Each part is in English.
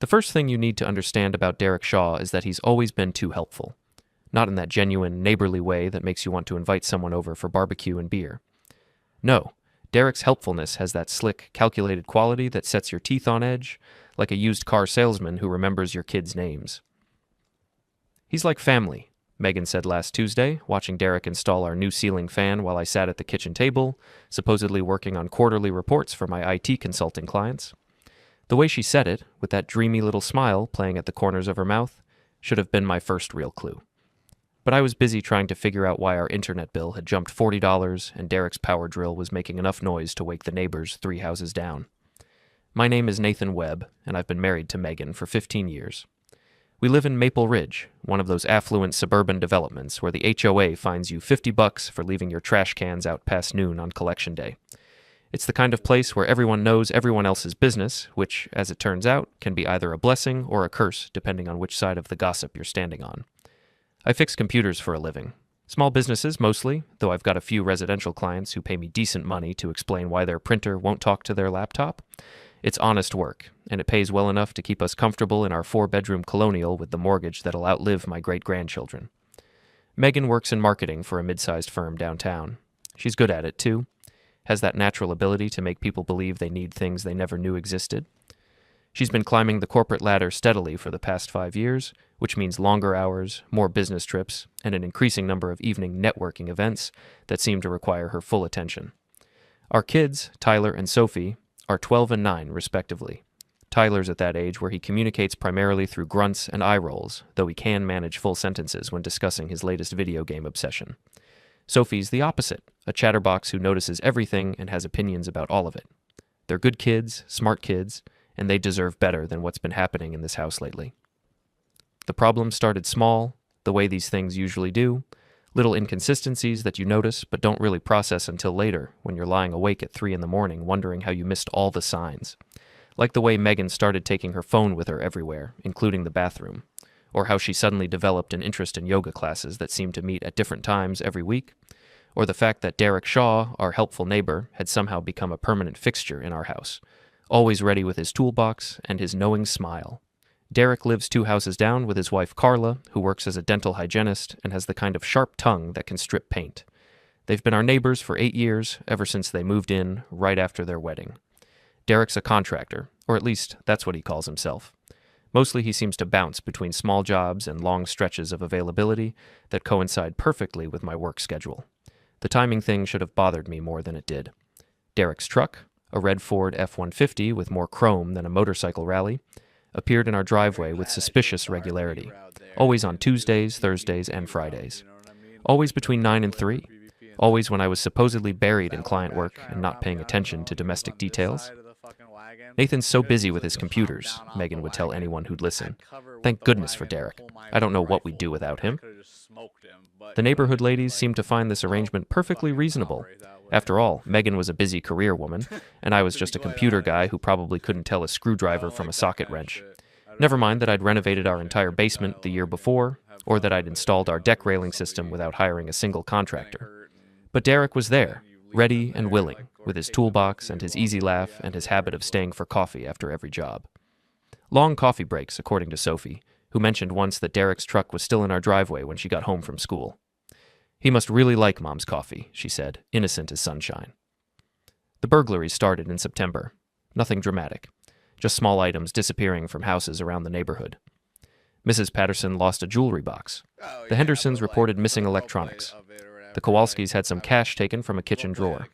The first thing you need to understand about Derek Shaw is that he's always been too helpful. Not in that genuine, neighborly way that makes you want to invite someone over for barbecue and beer. No, Derek's helpfulness has that slick, calculated quality that sets your teeth on edge, like a used car salesman who remembers your kids' names. He's like family, Megan said last Tuesday, watching Derek install our new ceiling fan while I sat at the kitchen table, supposedly working on quarterly reports for my IT consulting clients. The way she said it, with that dreamy little smile playing at the corners of her mouth, should have been my first real clue. But I was busy trying to figure out why our internet bill had jumped $40 and Derek's power drill was making enough noise to wake the neighbors 3 houses down. My name is Nathan Webb, and I've been married to Megan for 15 years. We live in Maple Ridge, one of those affluent suburban developments where the HOA fines you $50 for leaving your trash cans out past noon on collection day. It's the kind of place where everyone knows everyone else's business, which, as it turns out, can be either a blessing or a curse depending on which side of the gossip you're standing on. I fix computers for a living. Small businesses mostly, though I've got a few residential clients who pay me decent money to explain why their printer won't talk to their laptop. It's honest work, and it pays well enough to keep us comfortable in our 4-bedroom colonial with the mortgage that'll outlive my great-grandchildren. Megan works in marketing for a mid-sized firm downtown. She's good at it, too. Has that natural ability to make people believe they need things they never knew existed. She's been climbing the corporate ladder steadily for the past 5 years, which means longer hours, more business trips, and an increasing number of evening networking events that seem to require her full attention. Our kids, Tyler and Sophie, are 12 and 9, respectively. Tyler's at that age where he communicates primarily through grunts and eye rolls, though he can manage full sentences when discussing his latest video game obsession. Sophie's the opposite, a chatterbox who notices everything and has opinions about all of it. They're good kids, smart kids, and they deserve better than what's been happening in this house lately. The problem started small, the way these things usually do, little inconsistencies that you notice but don't really process until later when you're lying awake at 3 a.m. wondering how you missed all the signs. Like the way Megan started taking her phone with her everywhere, including the bathroom, or how she suddenly developed an interest in yoga classes that seemed to meet at different times every week, or the fact that Derek Shaw, our helpful neighbor, had somehow become a permanent fixture in our house, always ready with his toolbox and his knowing smile. Derek lives 2 houses down with his wife Carla, who works as a dental hygienist and has the kind of sharp tongue that can strip paint. They've been our neighbors for 8 years, ever since they moved in right after their wedding. Derek's a contractor, or at least that's what he calls himself. Mostly he seems to bounce between small jobs and long stretches of availability that coincide perfectly with my work schedule. The timing thing should have bothered me more than it did. Derek's truck, a red Ford F-150 with more chrome than a motorcycle rally, appeared in our driveway with suspicious regularity, always on Tuesdays, Thursdays, and Fridays. Always between 9 and 3, always when I was supposedly buried in client work and not paying attention to domestic details. Nathan's so busy with his computers, Megan would tell anyone who'd listen. Thank goodness for Derek. I don't know what we'd do without him. The neighborhood ladies seemed to find this arrangement perfectly reasonable. After all, Megan was a busy career woman, and I was just a computer guy who probably couldn't tell a screwdriver from a socket wrench. Never mind that I'd renovated our entire basement the year before, or that I'd installed our deck railing system without hiring a single contractor. But Derek was there, ready and willing, with his toolbox and his easy laugh and his habit of staying for coffee after every job. Long coffee breaks, according to Sophie, who mentioned once that Derek's truck was still in our driveway when she got home from school. He must really like Mom's coffee, she said, innocent as sunshine. The burglaries started in September. Nothing dramatic. Just small items disappearing from houses around the neighborhood. Mrs. Patterson lost a jewelry box. The Hendersons reported missing electronics. The Kowalskis had some cash taken from a kitchen drawer.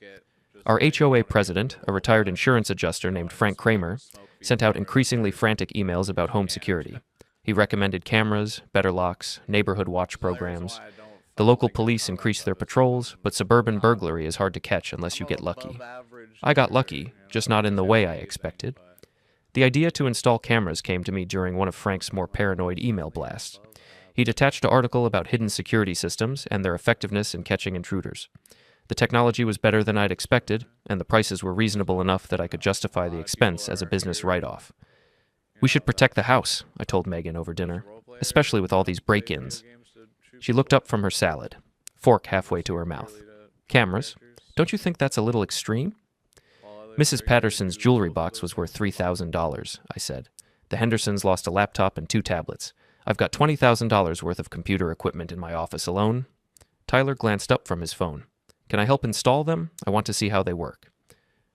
Our HOA president, a retired insurance adjuster named Frank Kramer, sent out increasingly frantic emails about home security. He recommended cameras, better locks, neighborhood watch programs. The local police increased their patrols, but suburban burglary is hard to catch unless you get lucky. I got lucky, just not in the way I expected. The idea to install cameras came to me during one of Frank's more paranoid email blasts. He'd attached an article about hidden security systems and their effectiveness in catching intruders. The technology was better than I'd expected, and the prices were reasonable enough that I could justify the expense as a business write-off. We should protect the house, I told Megan over dinner, especially with all these break-ins. She looked up from her salad, fork halfway to her mouth. Cameras? Don't you think that's a little extreme? Mrs. Patterson's jewelry box was worth $3,000, I said. The Hendersons lost a laptop and 2 tablets. I've got $20,000 worth of computer equipment in my office alone. Tyler glanced up from his phone. Can I help install them? I want to see how they work.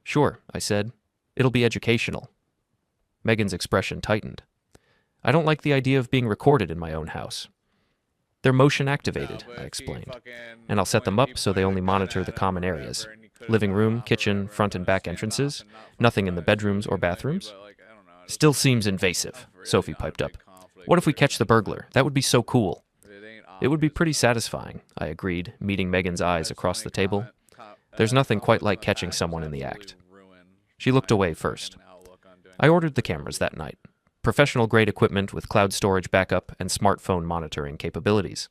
Sure, I said. It'll be educational. Megan's expression tightened. I don't like the idea of being recorded in my own house. They're motion activated, I explained, and I'll set them up so they only monitor the common areas. Living room, kitchen, front and back entrances, nothing in the bedrooms or bathrooms. Still seems invasive, Sophie piped up. What if we catch the burglar? That would be so cool. It would be pretty satisfying, I agreed, meeting Megan's eyes across the table. There's nothing quite like catching someone in the act. She looked away first. I ordered the cameras that night. Professional-grade equipment with cloud storage backup and smartphone monitoring capabilities.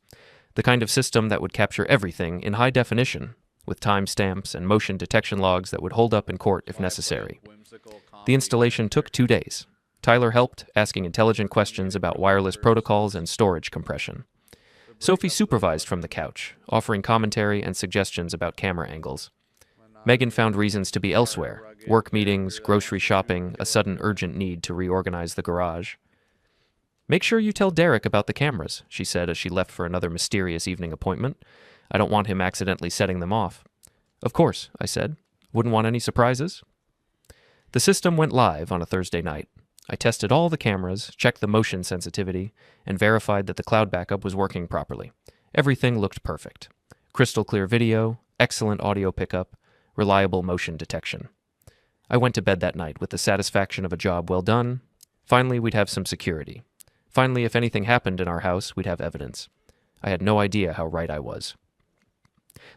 The kind of system that would capture everything in high definition, with timestamps and motion detection logs that would hold up in court if necessary. The installation took 2 days. Tyler helped, asking intelligent questions about wireless protocols and storage compression. Sophie supervised from the couch, offering commentary and suggestions about camera angles. Megan found reasons to be elsewhere, work meetings, grocery shopping, a sudden urgent need to reorganize the garage. Make sure you tell Derek about the cameras, she said as she left for another mysterious evening appointment. I don't want him accidentally setting them off. Of course, I said. Wouldn't want any surprises. The system went live on a Thursday night. I tested all the cameras, checked the motion sensitivity, and verified that the cloud backup was working properly. Everything looked perfect. Crystal clear video, excellent audio pickup, reliable motion detection. I went to bed that night with the satisfaction of a job well done. Finally, we'd have some security. Finally, if anything happened in our house, we'd have evidence. I had no idea how right I was.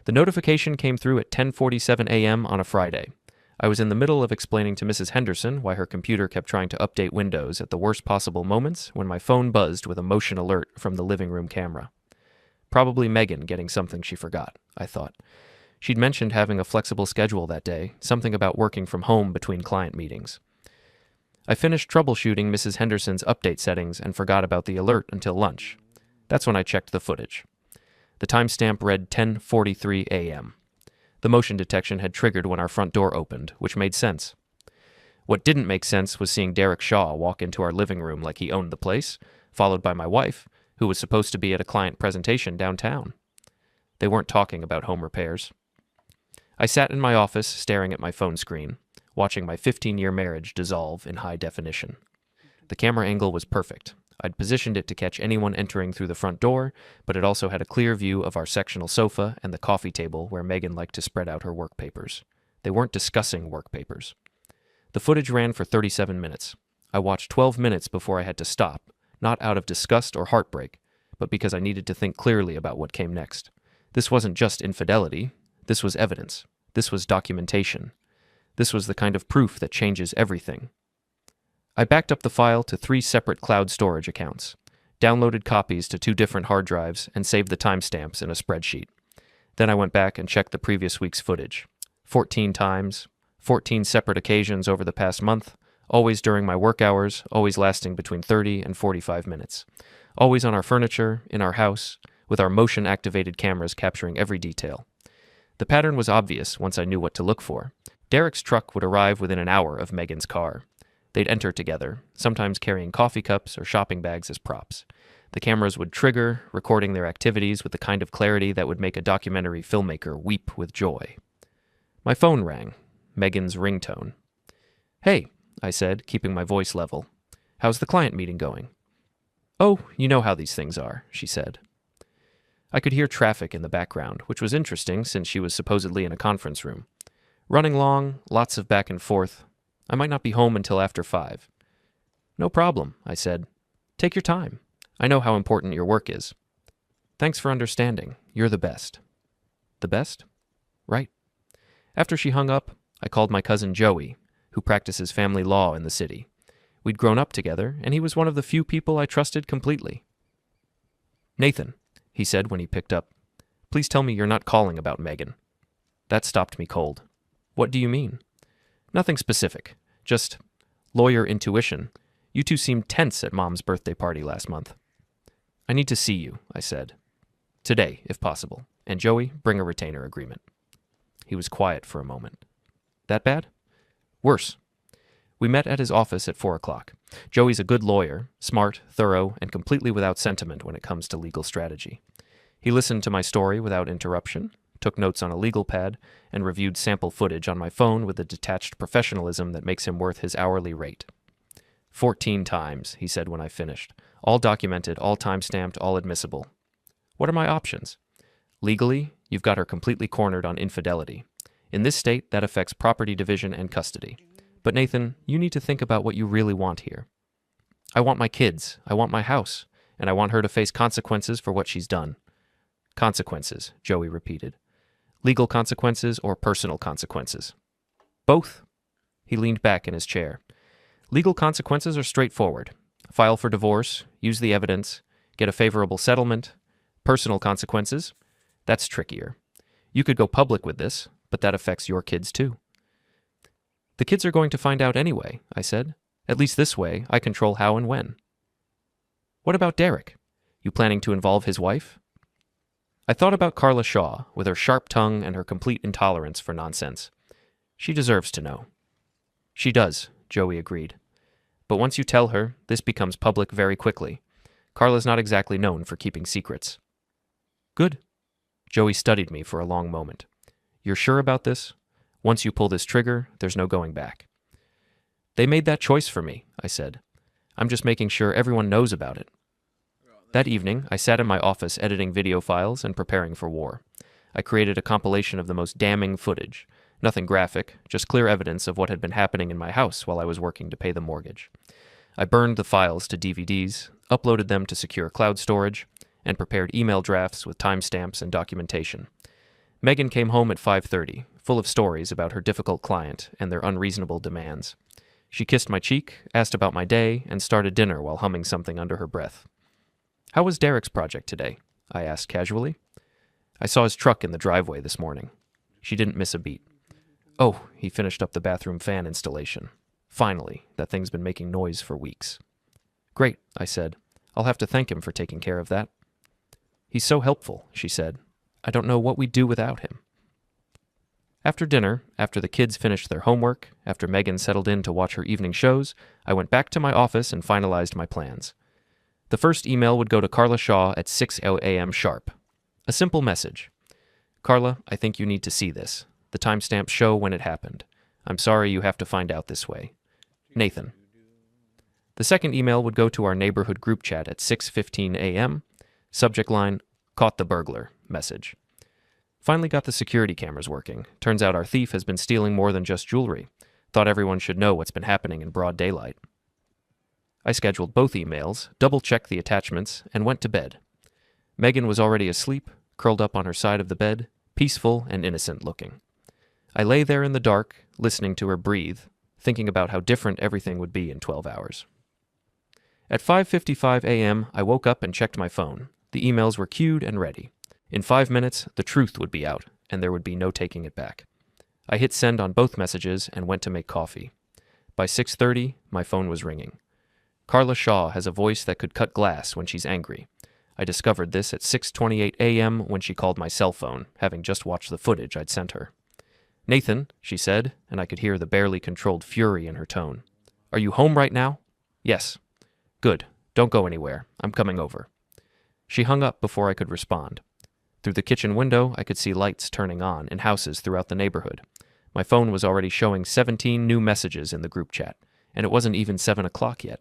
The notification came through at 10:47 a.m. on a Friday. I was in the middle of explaining to Mrs. Henderson why her computer kept trying to update Windows at the worst possible moments when my phone buzzed with a motion alert from the living room camera. Probably Megan getting something she forgot, I thought. She'd mentioned having a flexible schedule that day, something about working from home between client meetings. I finished troubleshooting Mrs. Henderson's update settings and forgot about the alert until lunch. That's when I checked the footage. The timestamp read 10:43 a.m. The motion detection had triggered when our front door opened, which made sense. What didn't make sense was seeing Derek Shaw walk into our living room like he owned the place, followed by my wife, who was supposed to be at a client presentation downtown. They weren't talking about home repairs. I sat in my office staring at my phone screen, watching my 15-year marriage dissolve in high definition. The camera angle was perfect. I'd positioned it to catch anyone entering through the front door, but it also had a clear view of our sectional sofa and the coffee table where Megan liked to spread out her work papers. They weren't discussing work papers. The footage ran for 37 minutes. I watched 12 minutes before I had to stop, not out of disgust or heartbreak, but because I needed to think clearly about what came next. This wasn't just infidelity. This was evidence. This was documentation. This was the kind of proof that changes everything. I backed up the file to 3 separate cloud storage accounts, downloaded copies to 2 different hard drives, and saved the timestamps in a spreadsheet. Then I went back and checked the previous week's footage. 14 times, 14 separate occasions over the past month, always during my work hours, always lasting between 30 and 45 minutes. Always on our furniture, in our house, with our motion-activated cameras capturing every detail. The pattern was obvious once I knew what to look for. Derek's truck would arrive within an hour of Megan's car. They'd enter together, sometimes carrying coffee cups or shopping bags as props. The cameras would trigger, recording their activities with the kind of clarity that would make a documentary filmmaker weep with joy. My phone rang, Megan's ringtone. "Hey," I said, keeping my voice level. "How's the client meeting going?" "Oh, you know how these things are," she said. I could hear traffic in the background, which was interesting since she was supposedly in a conference room. Running long, lots of back and forth. I might not be home until after 5. "No problem," I said. "Take your time. I know how important your work is." "Thanks for understanding. You're the best." "The best?" "Right." After she hung up, I called my cousin Joey, who practices family law in the city. We'd grown up together, and he was one of the few people I trusted completely. "Nathan," he said when he picked up, "please tell me you're not calling about Megan." That stopped me cold. "What do you mean?" "Nothing specific. Just lawyer intuition. You two seemed tense at Mom's birthday party last month." "I need to see you," I said. "Today, if possible. And Joey, bring a retainer agreement." He was quiet for a moment. "That bad?" "Worse. We met at his office at 4 o'clock. Joey's a good lawyer, smart, thorough, and completely without sentiment when it comes to legal strategy. He listened to my story without interruption, took notes on a legal pad, and reviewed sample footage on my phone with the detached professionalism that makes him worth his hourly rate. 14 times, he said when I finished. All documented, all time-stamped, all admissible. What are my options? Legally, you've got her completely cornered on infidelity. In this state, that affects property division and custody. But Nathan, you need to think about what you really want here. I want my kids, I want my house, and I want her to face consequences for what she's done. Consequences, Joey repeated. Legal consequences or personal consequences? Both. He leaned back in his chair. Legal consequences are straightforward. File for divorce, use the evidence, get a favorable settlement. Personal consequences? That's trickier. You could go public with this, but that affects your kids too. The kids are going to find out anyway, I said. At least this way, I control how and when. What about Derek? You planning to involve his wife? I thought about Carla Shaw, with her sharp tongue and her complete intolerance for nonsense. She deserves to know. She does, Joey agreed. But once you tell her, this becomes public very quickly. Carla's not exactly known for keeping secrets. Good. Joey studied me for a long moment. You're sure about this? Once you pull this trigger, there's no going back. They made that choice for me, I said. I'm just making sure everyone knows about it. That evening, I sat in my office editing video files and preparing for war. I created a compilation of the most damning footage. Nothing graphic, just clear evidence of what had been happening in my house while I was working to pay the mortgage. I burned the files to DVDs, uploaded them to secure cloud storage, and prepared email drafts with timestamps and documentation. Megan came home at 5:30, full of stories about her difficult client and their unreasonable demands. She kissed my cheek, asked about my day, and started dinner while humming something under her breath. How was Derek's project today? I asked casually. I saw his truck in the driveway this morning. She didn't miss a beat. Oh, he finished up the bathroom fan installation. Finally, that thing's been making noise for weeks. Great, I said. I'll have to thank him for taking care of that. He's so helpful, she said. I don't know what we'd do without him. After dinner, after the kids finished their homework, after Megan settled in to watch her evening shows, I went back to my office and finalized my plans. The first email would go to Carla Shaw at 6 a.m. sharp. A simple message. Carla, I think you need to see this. The timestamps show when it happened. I'm sorry you have to find out this way. Nathan. The second email would go to our neighborhood group chat at 6:15 a.m. Subject line, caught the burglar, message. Finally got the security cameras working. Turns out our thief has been stealing more than just jewelry. Thought everyone should know what's been happening in broad daylight. I scheduled both emails, double-checked the attachments, and went to bed. Megan was already asleep, curled up on her side of the bed, peaceful and innocent looking. I lay there in the dark, listening to her breathe, thinking about how different everything would be in 12 hours. At 5:55 a.m., I woke up and checked my phone. The emails were queued and ready. In 5 minutes, the truth would be out, and there would be no taking it back. I hit send on both messages and went to make coffee. By 6:30, my phone was ringing. Carla Shaw has a voice that could cut glass when she's angry. I discovered this at 6:28 a.m. when she called my cell phone, having just watched the footage I'd sent her. Nathan, she said, and I could hear the barely controlled fury in her tone. Are you home right now? Yes. Good. Don't go anywhere. I'm coming over. She hung up before I could respond. Through the kitchen window, I could see lights turning on in houses throughout the neighborhood. My phone was already showing 17 new messages in the group chat, and it wasn't even 7 o'clock yet.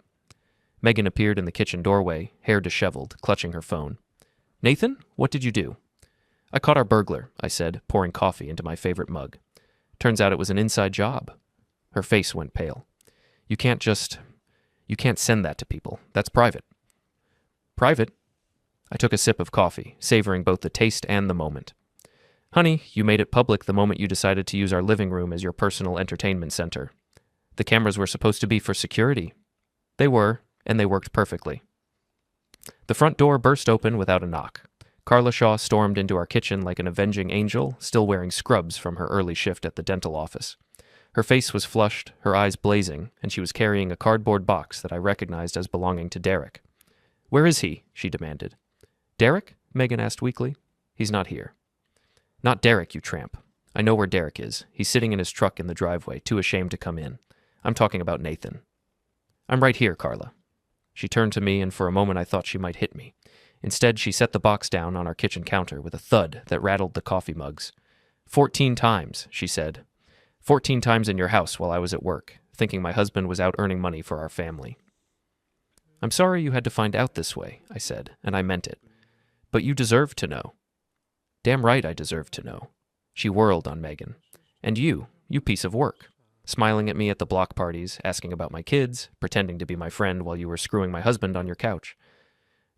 Megan appeared in the kitchen doorway, hair disheveled, clutching her phone. Nathan, what did you do? I caught our burglar, I said, pouring coffee into my favorite mug. Turns out it was an inside job. Her face went pale. You can't send that to people. That's private. Private? I took a sip of coffee, savoring both the taste and the moment. Honey, you made it public the moment you decided to use our living room as your personal entertainment center. The cameras were supposed to be for security. They were, and they worked perfectly. The front door burst open without a knock. Carla Shaw stormed into our kitchen like an avenging angel, still wearing scrubs from her early shift at the dental office. Her face was flushed, her eyes blazing, and she was carrying a cardboard box that I recognized as belonging to Derek. Where is he? She demanded. Derek? Megan asked weakly. He's not here. Not Derek, you tramp. I know where Derek is. He's sitting in his truck in the driveway, too ashamed to come in. I'm talking about Nathan. I'm right here, Carla. She turned to me, and for a moment I thought she might hit me. Instead, she set the box down on our kitchen counter with a thud that rattled the coffee mugs. 14 times, she said. 14 times in your house while I was at work, thinking my husband was out earning money for our family. I'm sorry you had to find out this way, I said, and I meant it. But you deserve to know. Damn right I deserve to know. She whirled on Megan. And you piece of work. Smiling at me at the block parties, asking about my kids, pretending to be my friend while you were screwing my husband on your couch.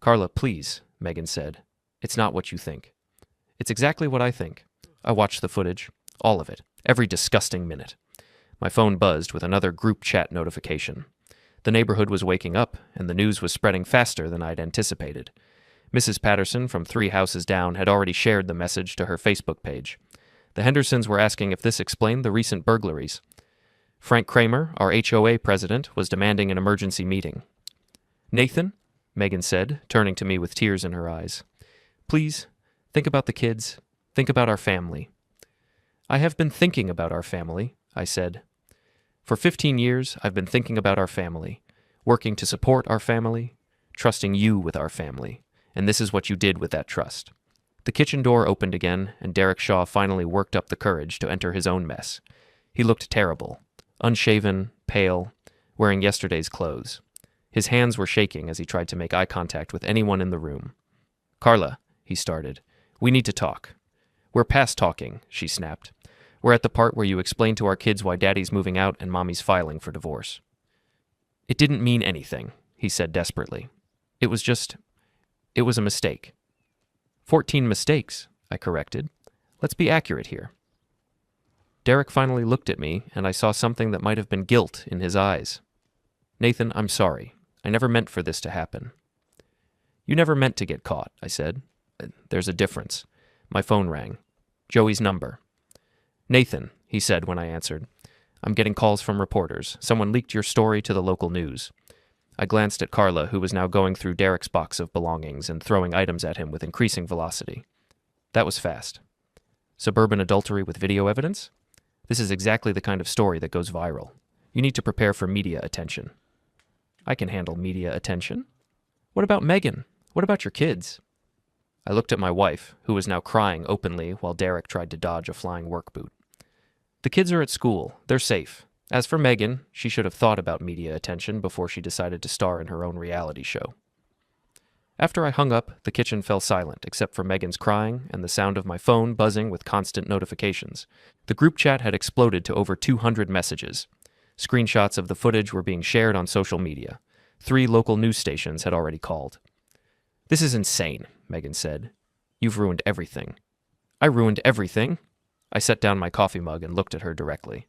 Carla, please, Megan said. It's not what you think. It's exactly what I think. I watched the footage. All of it. Every disgusting minute. My phone buzzed with another group chat notification. The neighborhood was waking up, and the news was spreading faster than I'd anticipated. Mrs. Patterson from 3 houses down had already shared the message to her Facebook page. The Hendersons were asking if this explained the recent burglaries. Frank Kramer, our HOA president, was demanding an emergency meeting. Nathan, Megan said, turning to me with tears in her eyes. Please, think about the kids. Think about our family. I have been thinking about our family, I said. For 15 years, I've been thinking about our family, working to support our family, trusting you with our family, and this is what you did with that trust. The kitchen door opened again, and Derek Shaw finally worked up the courage to enter his own mess. He looked terrible, unshaven, pale, wearing yesterday's clothes. His hands were shaking as he tried to make eye contact with anyone in the room. Carla, he started, we need to talk. We're past talking, she snapped. We're at the part where you explain to our kids why Daddy's moving out and Mommy's filing for divorce. It didn't mean anything, he said desperately. It was a mistake. 14 mistakes, I corrected. Let's be accurate here. Derek finally looked at me, and I saw something that might have been guilt in his eyes. Nathan, I'm sorry. I never meant for this to happen. You never meant to get caught, I said. There's a difference. My phone rang. Joey's number. Nathan, he said when I answered, I'm getting calls from reporters. Someone leaked your story to the local news. I glanced at Carla, who was now going through Derek's box of belongings and throwing items at him with increasing velocity. That was fast. Suburban adultery with video evidence? This is exactly the kind of story that goes viral. You need to prepare for media attention. I can handle media attention. What about Megan? What about your kids? I looked at my wife, who was now crying openly while Derek tried to dodge a flying work boot. The kids are at school. They're safe. As for Megan, she should have thought about media attention before she decided to star in her own reality show. After I hung up, the kitchen fell silent, except for Megan's crying and the sound of my phone buzzing with constant notifications. The group chat had exploded to over 200 messages. Screenshots of the footage were being shared on social media. 3 local news stations had already called. This is insane, Megan said. You've ruined everything. I ruined everything? I set down my coffee mug and looked at her directly.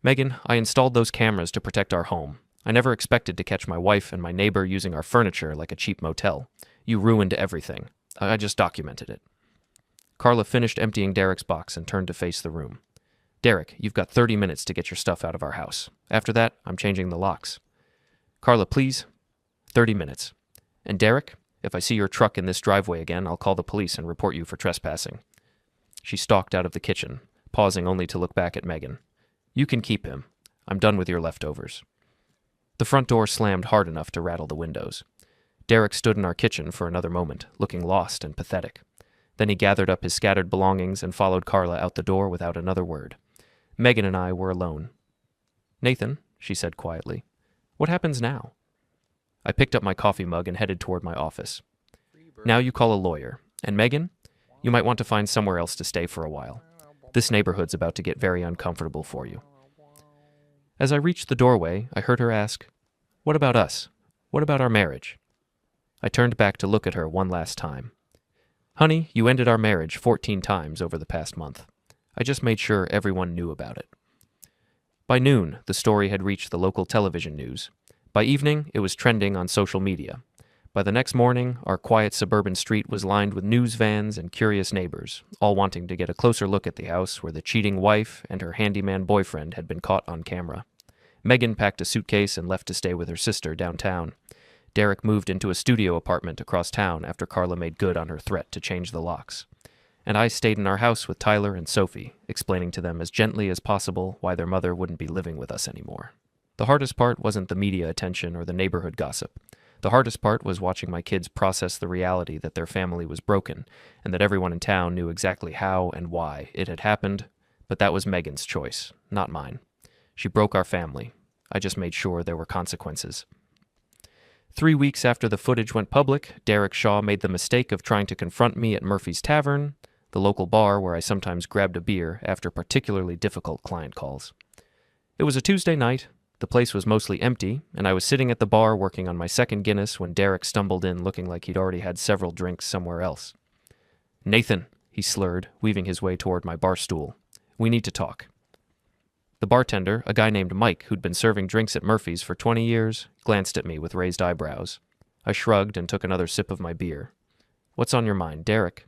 Megan, I installed those cameras to protect our home. I never expected to catch my wife and my neighbor using our furniture like a cheap motel. You ruined everything. I just documented it. Carla finished emptying Derek's box and turned to face the room. Derek, you've got 30 minutes to get your stuff out of our house. After that, I'm changing the locks. Carla, please. 30 minutes. And Derek, if I see your truck in this driveway again, I'll call the police and report you for trespassing. She stalked out of the kitchen, pausing only to look back at Megan. You can keep him. I'm done with your leftovers. The front door slammed hard enough to rattle the windows. Derek stood in our kitchen for another moment, looking lost and pathetic. Then he gathered up his scattered belongings and followed Carla out the door without another word. Megan and I were alone. Nathan, she said quietly, what happens now? I picked up my coffee mug and headed toward my office. Now you call a lawyer. And Megan, you might want to find somewhere else to stay for a while. This neighborhood's about to get very uncomfortable for you. As I reached the doorway, I heard her ask, what about us? What about our marriage? I turned back to look at her one last time. Honey, you ended our marriage 14 times over the past month. I just made sure everyone knew about it. By noon, the story had reached the local television news. By evening, it was trending on social media. By the next morning, our quiet suburban street was lined with news vans and curious neighbors, all wanting to get a closer look at the house where the cheating wife and her handyman boyfriend had been caught on camera. Megan packed a suitcase and left to stay with her sister downtown. Derek moved into a studio apartment across town after Carla made good on her threat to change the locks. And I stayed in our house with Tyler and Sophie, explaining to them as gently as possible why their mother wouldn't be living with us anymore. The hardest part wasn't the media attention or the neighborhood gossip. The hardest part was watching my kids process the reality that their family was broken and that everyone in town knew exactly how and why it had happened, but that was Megan's choice, not mine. She broke our family. I just made sure there were consequences. 3 weeks after the footage went public, Derek Shaw made the mistake of trying to confront me at Murphy's Tavern, the local bar where I sometimes grabbed a beer after particularly difficult client calls. It was a Tuesday night. The place was mostly empty, and I was sitting at the bar working on my second Guinness when Derek stumbled in looking like he'd already had several drinks somewhere else. "Nathan," he slurred, weaving his way toward my bar stool. "We need to talk." The bartender, a guy named Mike who'd been serving drinks at Murphy's for 20 years, glanced at me with raised eyebrows. I shrugged and took another sip of my beer. "What's on your mind, Derek?"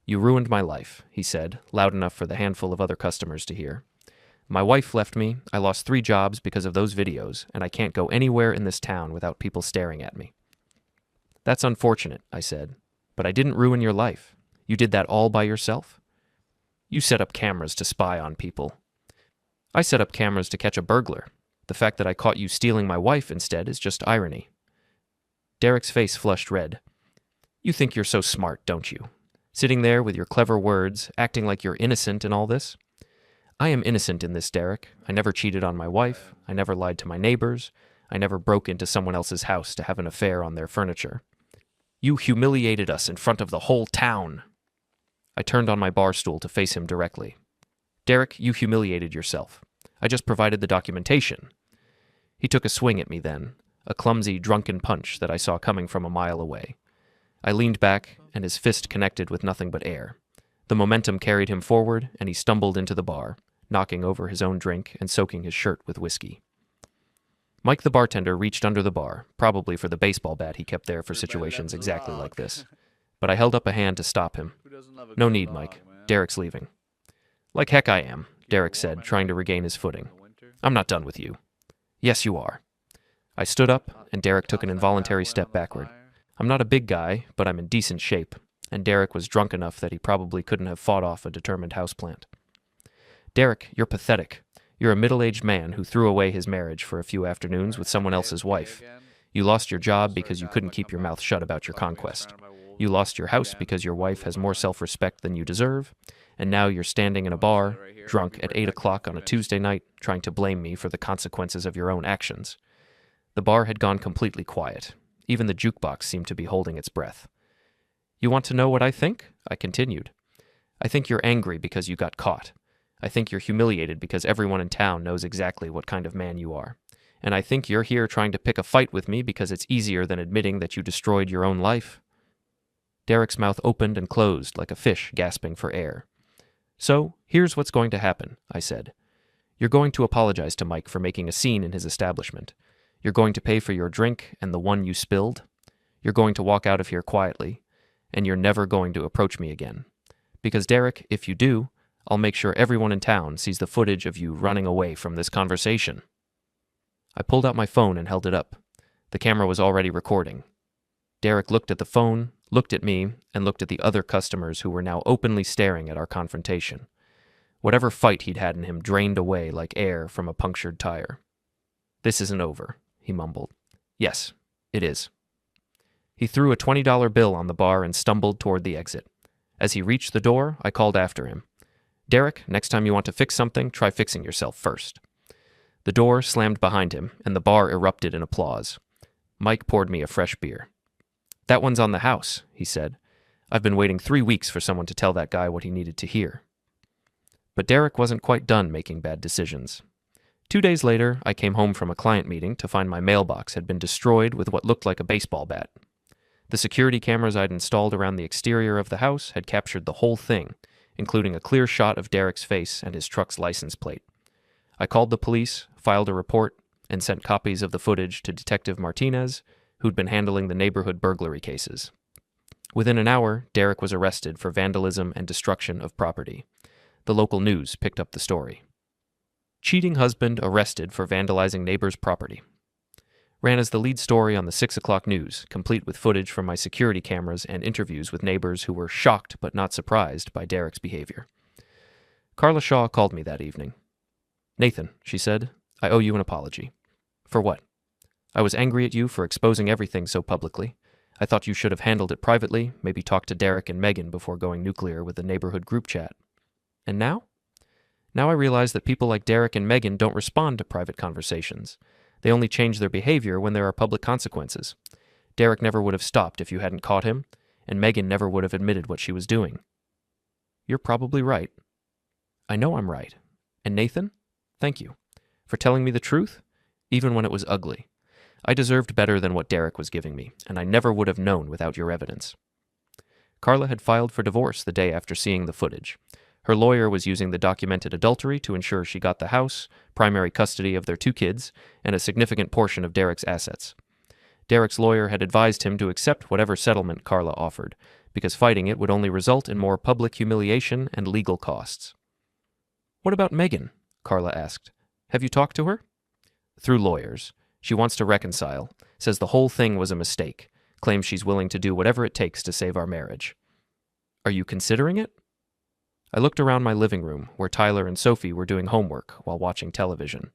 "You ruined my life," he said, loud enough for the handful of other customers to hear. "My wife left me, I lost 3 jobs because of those videos, and I can't go anywhere in this town without people staring at me." "That's unfortunate," I said, "but I didn't ruin your life. You did that all by yourself?" "You set up cameras to spy on people." "I set up cameras to catch a burglar. The fact that I caught you stealing my wife instead is just irony." Derek's face flushed red. "You think you're so smart, don't you? Sitting there with your clever words, acting like you're innocent in all this?" "I am innocent in this, Derek. I never cheated on my wife. I never lied to my neighbors. I never broke into someone else's house to have an affair on their furniture." "You humiliated us in front of the whole town." I turned on my bar stool to face him directly. "Derek, you humiliated yourself. I just provided the documentation." He took a swing at me then, a clumsy, drunken punch that I saw coming from a mile away. I leaned back, and his fist connected with nothing but air. The momentum carried him forward, and he stumbled into the bar, knocking over his own drink and soaking his shirt with whiskey. Mike the bartender reached under the bar, probably for the baseball bat he kept there for situations exactly like this. But I held up a hand to stop him. "No need, Mike. Derek's leaving." "Like heck I am," Derek said, trying to regain his footing. "I'm not done with you." "Yes, you are." I stood up, and Derek took an involuntary step backward. I'm not a big guy, but I'm in decent shape, and Derek was drunk enough that he probably couldn't have fought off a determined houseplant. "Derek, you're pathetic. You're a middle-aged man who threw away his marriage for a few afternoons with someone else's wife. You lost your job because you couldn't keep your mouth shut about your conquest. You lost your house because your wife has more self-respect than you deserve, and now you're standing in a bar, drunk at 8 o'clock on a Tuesday night, trying to blame me for the consequences of your own actions." The bar had gone completely quiet. Even the jukebox seemed to be holding its breath. "You want to know what I think?" I continued. "I think you're angry because you got caught. I think you're humiliated because everyone in town knows exactly what kind of man you are. And I think you're here trying to pick a fight with me because it's easier than admitting that you destroyed your own life." Derek's mouth opened and closed like a fish gasping for air. "So, here's what's going to happen," I said. "You're going to apologize to Mike for making a scene in his establishment. You're going to pay for your drink and the one you spilled. You're going to walk out of here quietly, and you're never going to approach me again. Because, Derek, if you do, I'll make sure everyone in town sees the footage of you running away from this conversation." I pulled out my phone and held it up. The camera was already recording. Derek looked at the phone, looked at me, and looked at the other customers who were now openly staring at our confrontation. Whatever fight he'd had in him drained away like air from a punctured tire. "This isn't over," he mumbled. "Yes, it is." He threw a $20 bill on the bar and stumbled toward the exit. As he reached the door, I called after him. "Derek, next time you want to fix something, try fixing yourself first." The door slammed behind him, and the bar erupted in applause. Mike poured me a fresh beer. "That one's on the house," he said. "I've been waiting 3 weeks for someone to tell that guy what he needed to hear." But Derek wasn't quite done making bad decisions. 2 days later, I came home from a client meeting to find my mailbox had been destroyed with what looked like a baseball bat. The security cameras I'd installed around the exterior of the house had captured the whole thing, including a clear shot of Derek's face and his truck's license plate. I called the police, filed a report, and sent copies of the footage to Detective Martinez, who'd been handling the neighborhood burglary cases. Within an hour, Derek was arrested for vandalism and destruction of property. The local news picked up the story. "Cheating husband arrested for vandalizing neighbor's property." Ran as the lead story on the 6 o'clock news, complete with footage from my security cameras and interviews with neighbors who were shocked but not surprised by Derek's behavior. Carla Shaw called me that evening. "Nathan," she said, "I owe you an apology. For what? I was angry at you for exposing everything so publicly. I thought you should have handled it privately, maybe talked to Derek and Megan before going nuclear with the neighborhood group chat. And now? Now I realize that people like Derek and Megan don't respond to private conversations. They only change their behavior when there are public consequences. Derek never would have stopped if you hadn't caught him, and Megan never would have admitted what she was doing. You're probably right. I know I'm right. And Nathan, thank you for telling me the truth, even when it was ugly. I deserved better than what Derek was giving me, and I never would have known without your evidence. Carla had filed for divorce the day after seeing the footage. Her lawyer was using the documented adultery to ensure she got the house, primary custody of their 2 kids, and a significant portion of Derek's assets. Derek's lawyer had advised him to accept whatever settlement Carla offered, because fighting it would only result in more public humiliation and legal costs. What about Megan? Carla asked. Have you talked to her? Through lawyers. She wants to reconcile, says the whole thing was a mistake, claims she's willing to do whatever it takes to save our marriage. Are you considering it? I looked around my living room, where Tyler and Sophie were doing homework while watching television.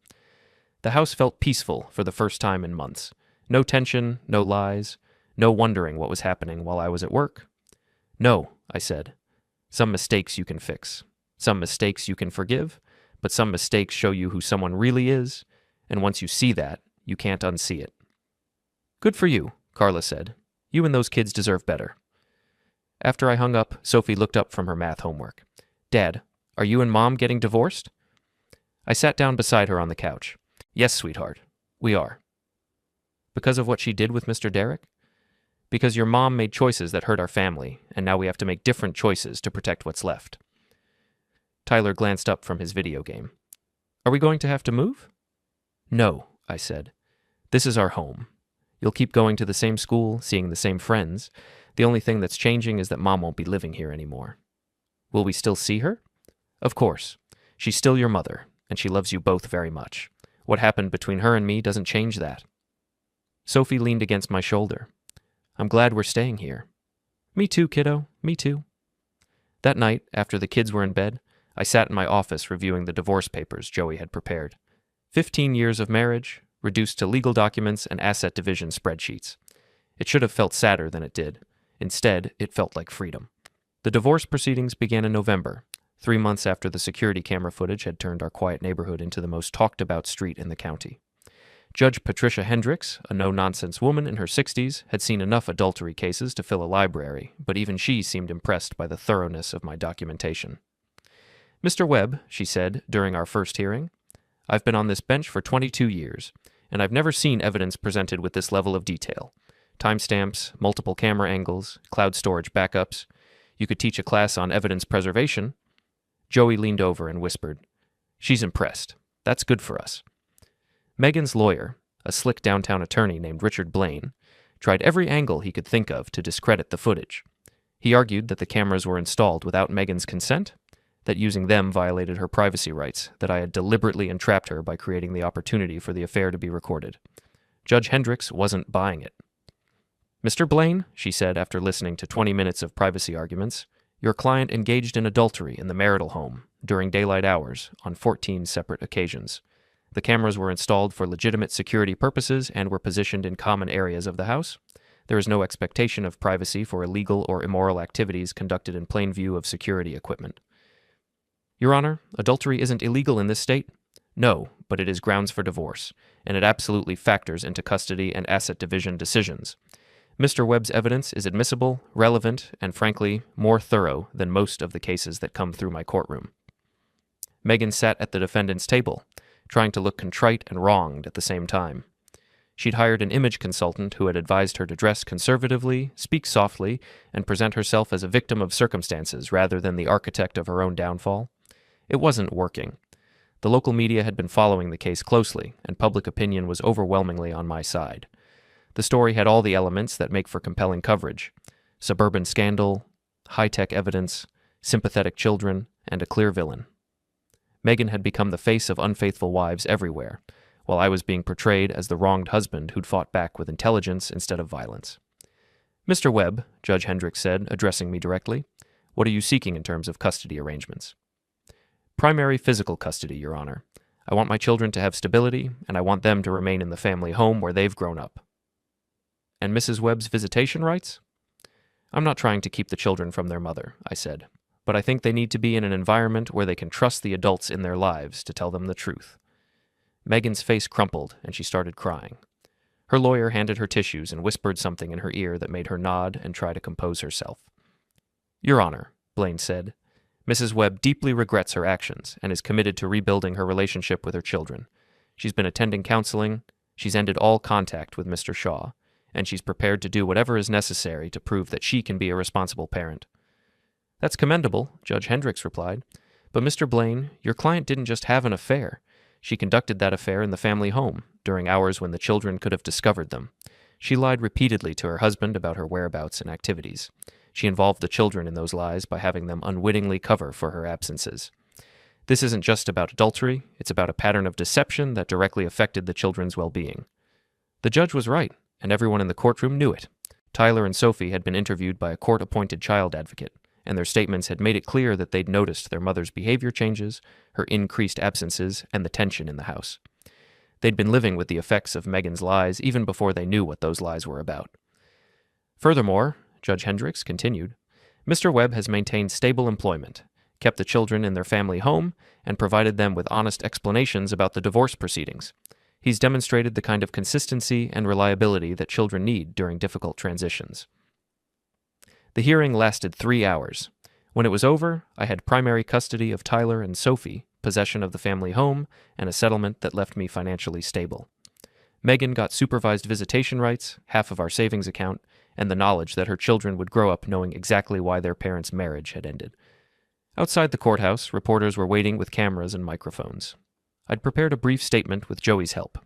The house felt peaceful for the first time in months. No tension, no lies, no wondering what was happening while I was at work. No, I said. Some mistakes you can fix. Some mistakes you can forgive, but some mistakes show you who someone really is, and once you see that, you can't unsee it. Good for you, Carla said. You and those kids deserve better. After I hung up, Sophie looked up from her math homework. Dad, are you and Mom getting divorced? I sat down beside her on the couch. Yes, sweetheart, we are. Because of what she did with Mr. Derek? Because your mom made choices that hurt our family, and now we have to make different choices to protect what's left. Tyler glanced up from his video game. Are we going to have to move? No, I said. This is our home. You'll keep going to the same school, seeing the same friends. The only thing that's changing is that Mom won't be living here anymore. Will we still see her? Of course. She's still your mother, and she loves you both very much. What happened between her and me doesn't change that. Sophie leaned against my shoulder. I'm glad we're staying here. Me too, kiddo. Me too. That night, after the kids were in bed, I sat in my office reviewing the divorce papers Joey had prepared. 15 years of marriage, reduced to legal documents and asset division spreadsheets. It should have felt sadder than it did. Instead, it felt like freedom. The divorce proceedings began in November, 3 months after the security camera footage had turned our quiet neighborhood into the most talked-about street in the county. Judge Patricia Hendricks, a no-nonsense woman in her 60s, had seen enough adultery cases to fill a library, but even she seemed impressed by the thoroughness of my documentation. Mr. Webb, she said during our first hearing, I've been on this bench for 22 years, and I've never seen evidence presented with this level of detail. Timestamps, multiple camera angles, cloud storage backups. You could teach a class on evidence preservation. Joey leaned over and whispered, She's impressed. That's good for us. Megan's lawyer, a slick downtown attorney named Richard Blaine, tried every angle he could think of to discredit the footage. He argued that the cameras were installed without Megan's consent, that using them violated her privacy rights, that I had deliberately entrapped her by creating the opportunity for the affair to be recorded. Judge Hendricks wasn't buying it. Mr. Blaine, she said after listening to 20 minutes of privacy arguments, your client engaged in adultery in the marital home during daylight hours on 14 separate occasions. The cameras were installed for legitimate security purposes and were positioned in common areas of the house. There is no expectation of privacy for illegal or immoral activities conducted in plain view of security equipment. Your Honor, adultery isn't illegal in this state? No, but it is grounds for divorce, and it absolutely factors into custody and asset division decisions. Mr. Webb's evidence is admissible, relevant, and frankly, more thorough than most of the cases that come through my courtroom. Megan sat at the defendant's table, trying to look contrite and wronged at the same time. She'd hired an image consultant who had advised her to dress conservatively, speak softly, and present herself as a victim of circumstances rather than the architect of her own downfall. It wasn't working. The local media had been following the case closely, and public opinion was overwhelmingly on my side. The story had all the elements that make for compelling coverage: suburban scandal, high-tech evidence, sympathetic children, and a clear villain. Megan had become the face of unfaithful wives everywhere, while I was being portrayed as the wronged husband who'd fought back with intelligence instead of violence. Mr. Webb, Judge Hendricks said, addressing me directly, what are you seeking in terms of custody arrangements? Primary physical custody, Your Honor. I want my children to have stability, and I want them to remain in the family home where they've grown up. And Mrs. Webb's visitation rights? I'm not trying to keep the children from their mother, I said, but I think they need to be in an environment where they can trust the adults in their lives to tell them the truth. Megan's face crumpled, and she started crying. Her lawyer handed her tissues and whispered something in her ear that made her nod and try to compose herself. Your Honor, Blaine said, Mrs. Webb deeply regrets her actions and is committed to rebuilding her relationship with her children. She's been attending counseling, she's ended all contact with Mr. Shaw, and she's prepared to do whatever is necessary to prove that she can be a responsible parent. That's commendable, Judge Hendricks replied. But Mr. Blaine, your client didn't just have an affair. She conducted that affair in the family home, during hours when the children could have discovered them. She lied repeatedly to her husband about her whereabouts and activities. She involved the children in those lies by having them unwittingly cover for her absences. This isn't just about adultery, it's about a pattern of deception that directly affected the children's well-being. The judge was right, and everyone in the courtroom knew it. Tyler and Sophie had been interviewed by a court-appointed child advocate, and their statements had made it clear that they'd noticed their mother's behavior changes, her increased absences, and the tension in the house. They'd been living with the effects of Megan's lies even before they knew what those lies were about. Furthermore, Judge Hendricks continued, Mr. Webb has maintained stable employment, kept the children in their family home, and provided them with honest explanations about the divorce proceedings. He's demonstrated the kind of consistency and reliability that children need during difficult transitions. The hearing lasted 3 hours. When it was over, I had primary custody of Tyler and Sophie, possession of the family home, and a settlement that left me financially stable. Megan got supervised visitation rights, half of our savings account, and the knowledge that her children would grow up knowing exactly why their parents' marriage had ended. Outside the courthouse, reporters were waiting with cameras and microphones. I'd prepared a brief statement with Joey's help.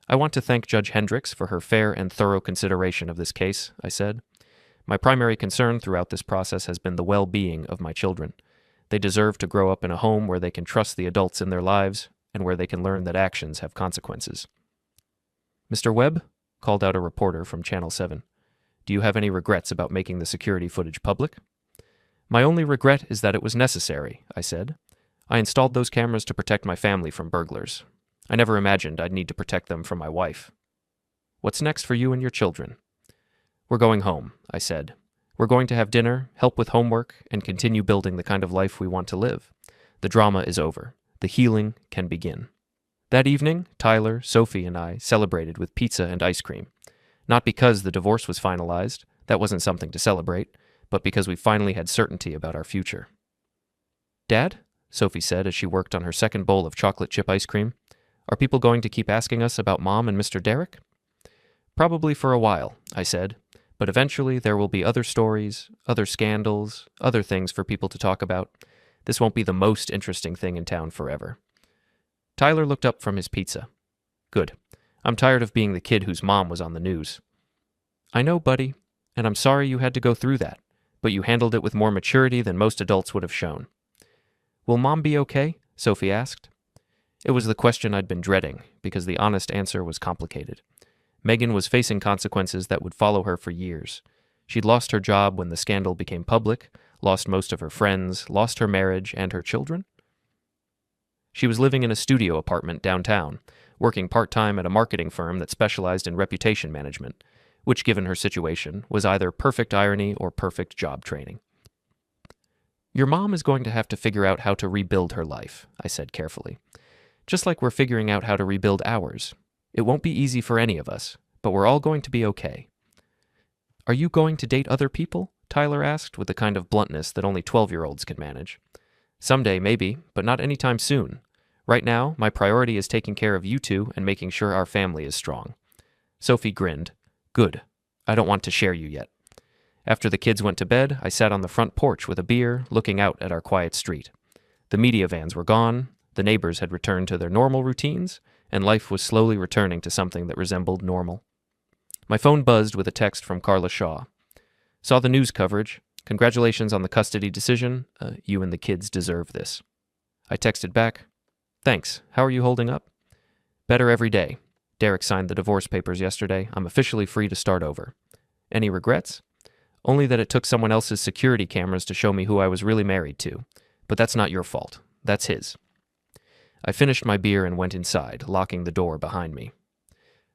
I want to thank Judge Hendricks for her fair and thorough consideration of this case, I said. My primary concern throughout this process has been the well-being of my children. They deserve to grow up in a home where they can trust the adults in their lives and where they can learn that actions have consequences. Mr. Webb, called out a reporter from Channel 7, do you have any regrets about making the security footage public? My only regret is that it was necessary, I said. I installed those cameras to protect my family from burglars. I never imagined I'd need to protect them from my wife. What's next for you and your children? We're going home, I said. We're going to have dinner, help with homework, and continue building the kind of life we want to live. The drama is over. The healing can begin. That evening, Tyler, Sophie, and I celebrated with pizza and ice cream. Not because the divorce was finalized, that wasn't something to celebrate, but because we finally had certainty about our future. Dad? Sophie said as she worked on her second bowl of chocolate chip ice cream. Are people going to keep asking us about Mom and Mr. Derek? Probably for a while, I said, but eventually there will be other stories, other scandals, other things for people to talk about. This won't be the most interesting thing in town forever. Tyler looked up from his pizza. Good. I'm tired of being the kid whose mom was on the news. I know, buddy, and I'm sorry you had to go through that, but you handled it with more maturity than most adults would have shown. Will Mom be okay? Sophie asked. It was the question I'd been dreading, because the honest answer was complicated. Megan was facing consequences that would follow her for years. She'd lost her job when the scandal became public, lost most of her friends, lost her marriage and her children. She was living in a studio apartment downtown, working part-time at a marketing firm that specialized in reputation management, which, given her situation, was either perfect irony or perfect job training. Your mom is going to have to figure out how to rebuild her life, I said carefully. Just like we're figuring out how to rebuild ours. It won't be easy for any of us, but we're all going to be okay. Are you going to date other people? Tyler asked with the kind of bluntness that only 12-year-olds can manage. Someday, maybe, but not anytime soon. Right now, my priority is taking care of you two and making sure our family is strong. Sophie grinned. Good. I don't want to share you yet. After the kids went to bed, I sat on the front porch with a beer, looking out at our quiet street. The media vans were gone, the neighbors had returned to their normal routines, and life was slowly returning to something that resembled normal. My phone buzzed with a text from Carla Shaw. Saw the news coverage. Congratulations on the custody decision. You and the kids deserve this. I texted back. Thanks. How are you holding up? Better every day. Derek signed the divorce papers yesterday. I'm officially free to start over. Any regrets? Only that it took someone else's security cameras to show me who I was really married to. But that's not your fault. That's his. I finished my beer and went inside, locking the door behind me.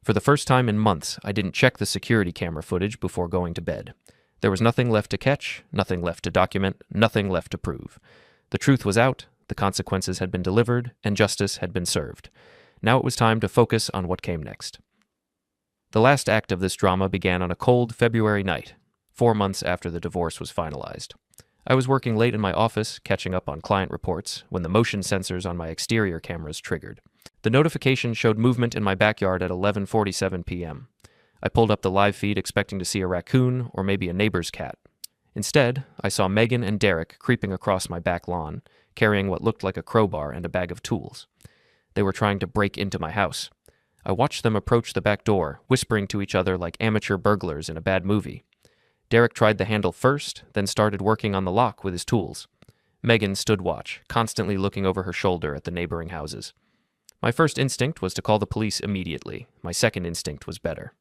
For the first time in months, I didn't check the security camera footage before going to bed. There was nothing left to catch, nothing left to document, nothing left to prove. The truth was out, the consequences had been delivered, and justice had been served. Now it was time to focus on what came next. The last act of this drama began on a cold February night, 4 months after the divorce was finalized. I was working late in my office, catching up on client reports, when the motion sensors on my exterior cameras triggered. The notification showed movement in my backyard at 11:47 p.m. I pulled up the live feed expecting to see a raccoon or maybe a neighbor's cat. Instead, I saw Megan and Derek creeping across my back lawn, carrying what looked like a crowbar and a bag of tools. They were trying to break into my house. I watched them approach the back door, whispering to each other like amateur burglars in a bad movie. Derek tried the handle first, then started working on the lock with his tools. Megan stood watch, constantly looking over her shoulder at the neighboring houses. My first instinct was to call the police immediately. My second instinct was better.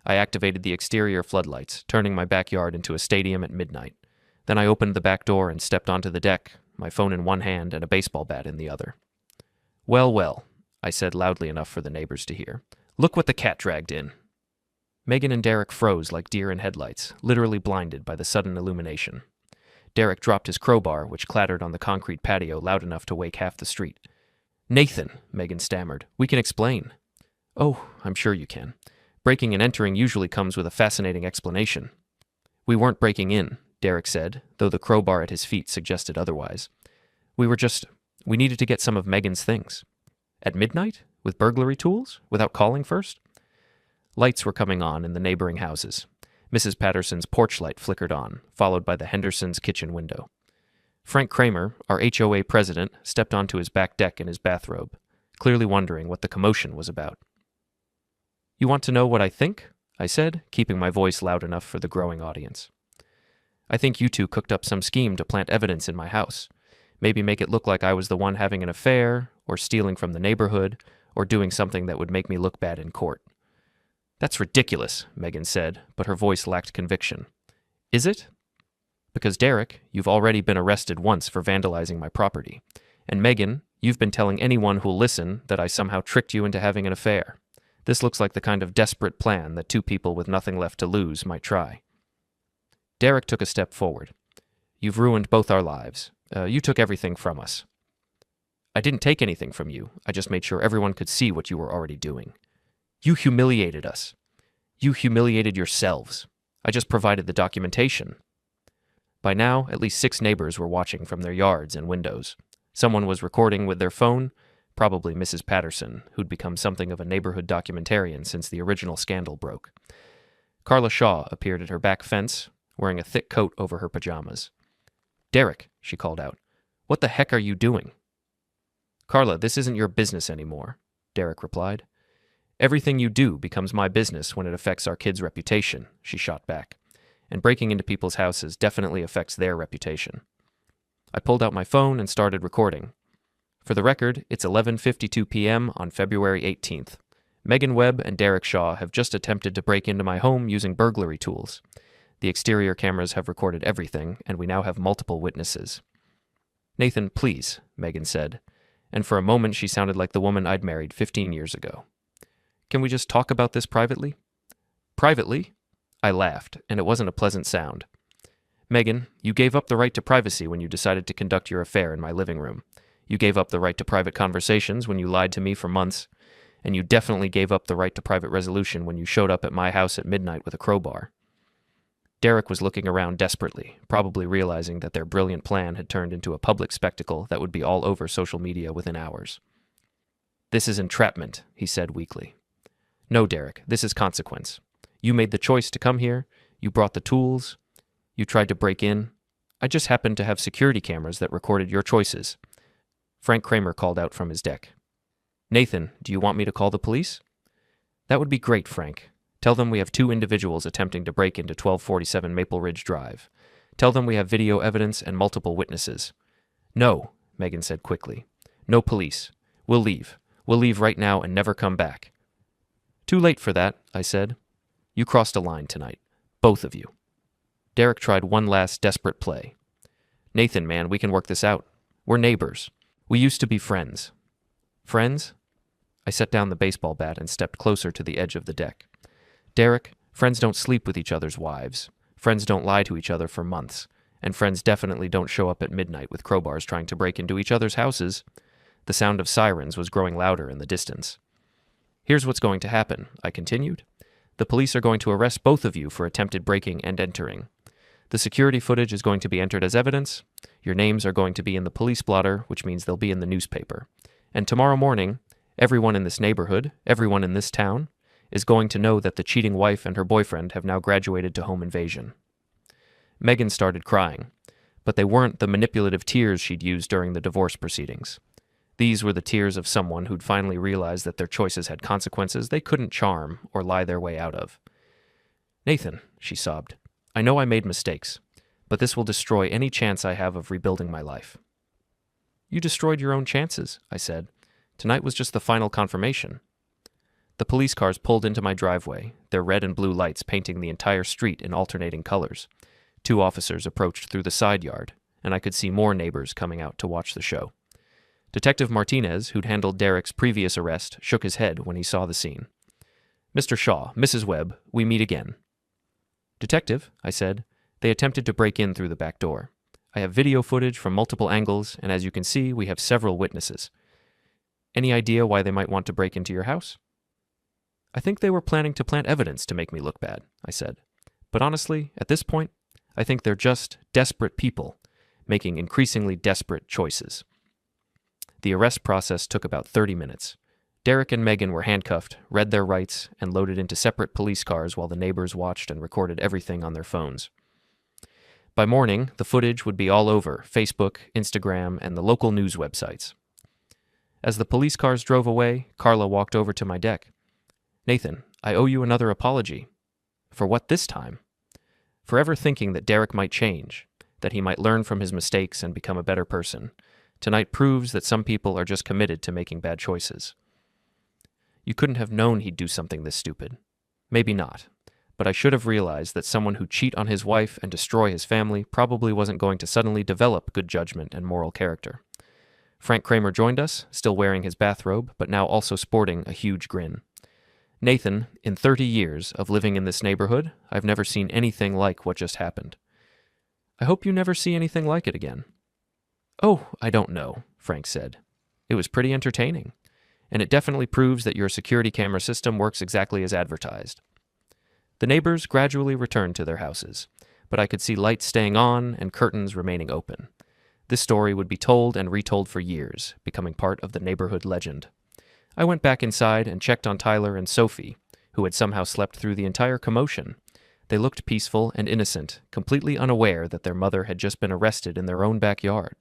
I activated the exterior floodlights, turning my backyard into a stadium at midnight. Then I opened the back door and stepped onto the deck, my phone in one hand and a baseball bat in the other. "Well, well," I said loudly enough for the neighbors to hear. "Look what the cat dragged in." Megan and Derek froze like deer in headlights, literally blinded by the sudden illumination. Derek dropped his crowbar, which clattered on the concrete patio loud enough to wake half the street. "Nathan," Megan stammered, "we can explain." "Oh, I'm sure you can. Breaking and entering usually comes with a fascinating explanation." "We weren't breaking in," Derek said, though the crowbar at his feet suggested otherwise. We needed to get some of Megan's things." "At midnight? With burglary tools? Without calling first?" Lights were coming on in the neighboring houses. Mrs. Patterson's porch light flickered on, followed by the Hendersons' kitchen window. Frank Kramer, our HOA president, stepped onto his back deck in his bathrobe, clearly wondering what the commotion was about. "You want to know what I think?" I said, keeping my voice loud enough for the growing audience. "I think you two cooked up some scheme to plant evidence in my house. Maybe make it look like I was the one having an affair, or stealing from the neighborhood, or doing something that would make me look bad in court." "That's ridiculous," Megan said, but her voice lacked conviction. "Is it?" "Because Derek, you've already been arrested once for vandalizing my property. And Megan, you've been telling anyone who'll listen that I somehow tricked you into having an affair. This looks like the kind of desperate plan that two people with nothing left to lose might try." Derek took a step forward. "You've ruined both our lives. You took everything from us." "I didn't take anything from you. I just made sure everyone could see what you were already doing." "You humiliated us. You humiliated yourselves. I just provided the documentation." By now, at least 6 neighbors were watching from their yards and windows. Someone was recording with their phone, probably Mrs. Patterson, who'd become something of a neighborhood documentarian since the original scandal broke. Carla Shaw appeared at her back fence, wearing a thick coat over her pajamas. "Derek," she called out, "what the heck are you doing?" "Carla, this isn't your business anymore," Derek replied. "Everything you do becomes my business when it affects our kids' reputation," she shot back. "And breaking into people's houses definitely affects their reputation." I pulled out my phone and started recording. For the record, it's 11:52 p.m. on February 18th. Megan Webb and Derek Shaw have just attempted to break into my home using burglary tools. The exterior cameras have recorded everything, and we now have multiple witnesses. "Nathan, please," Megan said, and for a moment she sounded like the woman I'd married 15 years ago. "Can we just talk about this privately?" "Privately?" I laughed, and it wasn't a pleasant sound. "Megan, you gave up the right to privacy when you decided to conduct your affair in my living room. You gave up the right to private conversations when you lied to me for months, and you definitely gave up the right to private resolution when you showed up at my house at midnight with a crowbar." Derek was looking around desperately, probably realizing that their brilliant plan had turned into a public spectacle that would be all over social media within hours. "This is entrapment," he said weakly. "No, Derek, this is consequence. You made the choice to come here, you brought the tools, you tried to break in. I just happened to have security cameras that recorded your choices." Frank Kramer called out from his deck. "Nathan, do you want me to call the police?" "That would be great, Frank. Tell them we have 2 individuals attempting to break into 1247 Maple Ridge Drive. Tell them we have video evidence and multiple witnesses." "No," Megan said quickly. "No police. We'll leave. We'll leave right now and never come back." "Too late for that," I said. "You crossed a line tonight. Both of you." Derek tried one last desperate play. "Nathan, man, we can work this out. We're neighbors. We used to be friends." Friends? I set down the baseball bat and stepped closer to the edge of the deck. Derek, friends don't sleep with each other's wives. Friends don't lie to each other for months. And friends definitely don't show up at midnight with crowbars trying to break into each other's houses. The sound of sirens was growing louder in the distance. Here's what's going to happen, I continued. The police are going to arrest both of you for attempted breaking and entering. The security footage is going to be entered as evidence. Your names are going to be in the police blotter, which means they'll be in the newspaper. And tomorrow morning, everyone in this neighborhood, everyone in this town, is going to know that the cheating wife and her boyfriend have now graduated to home invasion. Megan started crying, but they weren't the manipulative tears she'd used during the divorce proceedings. These were the tears of someone who'd finally realized that their choices had consequences they couldn't charm or lie their way out of. Nathan, she sobbed, I know I made mistakes, but this will destroy any chance I have of rebuilding my life. You destroyed your own chances, I said. Tonight was just the final confirmation. The police cars pulled into my driveway, their red and blue lights painting the entire street in alternating colors. 2 officers approached through the side yard, and I could see more neighbors coming out to watch the show. Detective Martinez, who'd handled Derek's previous arrest, shook his head when he saw the scene. Mr. Shaw, Mrs. Webb, we meet again. Detective, I said, they attempted to break in through the back door. I have video footage from multiple angles, and as you can see, we have several witnesses. Any idea why they might want to break into your house? I think they were planning to plant evidence to make me look bad, I said. But honestly, at this point, I think they're just desperate people making increasingly desperate choices. The arrest process took about 30 minutes. Derek and Megan were handcuffed, read their rights, and loaded into separate police cars while the neighbors watched and recorded everything on their phones. By morning, the footage would be all over Facebook, Instagram, and the local news websites. As the police cars drove away, Carla walked over to my deck. Nathan, I owe you another apology. For what this time? Forever thinking that Derek might change, that he might learn from his mistakes and become a better person. Tonight proves that some people are just committed to making bad choices. You couldn't have known he'd do something this stupid. Maybe not. But I should have realized that someone who'd cheat on his wife and destroy his family probably wasn't going to suddenly develop good judgment and moral character. Frank Kramer joined us, still wearing his bathrobe, but now also sporting a huge grin. Nathan, in 30 years of living in this neighborhood, I've never seen anything like what just happened. I hope you never see anything like it again. Oh, I don't know, Frank said. It was pretty entertaining, and it definitely proves that your security camera system works exactly as advertised. The neighbors gradually returned to their houses, but I could see lights staying on and curtains remaining open. This story would be told and retold for years, becoming part of the neighborhood legend. I went back inside and checked on Tyler and Sophie, who had somehow slept through the entire commotion. They looked peaceful and innocent, completely unaware that their mother had just been arrested in their own backyard.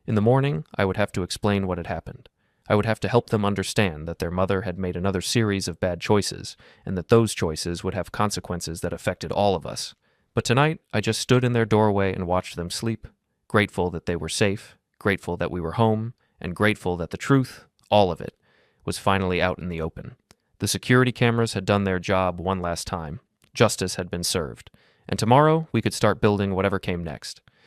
In the morning, I would have to explain what had happened. I would have to help them understand that their mother had made another series of bad choices, and that those choices would have consequences that affected all of us. But tonight, I just stood in their doorway and watched them sleep, grateful that they were safe, grateful that we were home, and grateful that the truth, all of it, was finally out in the open. The security cameras had done their job one last time. Justice had been served. And tomorrow, we could start building whatever came next.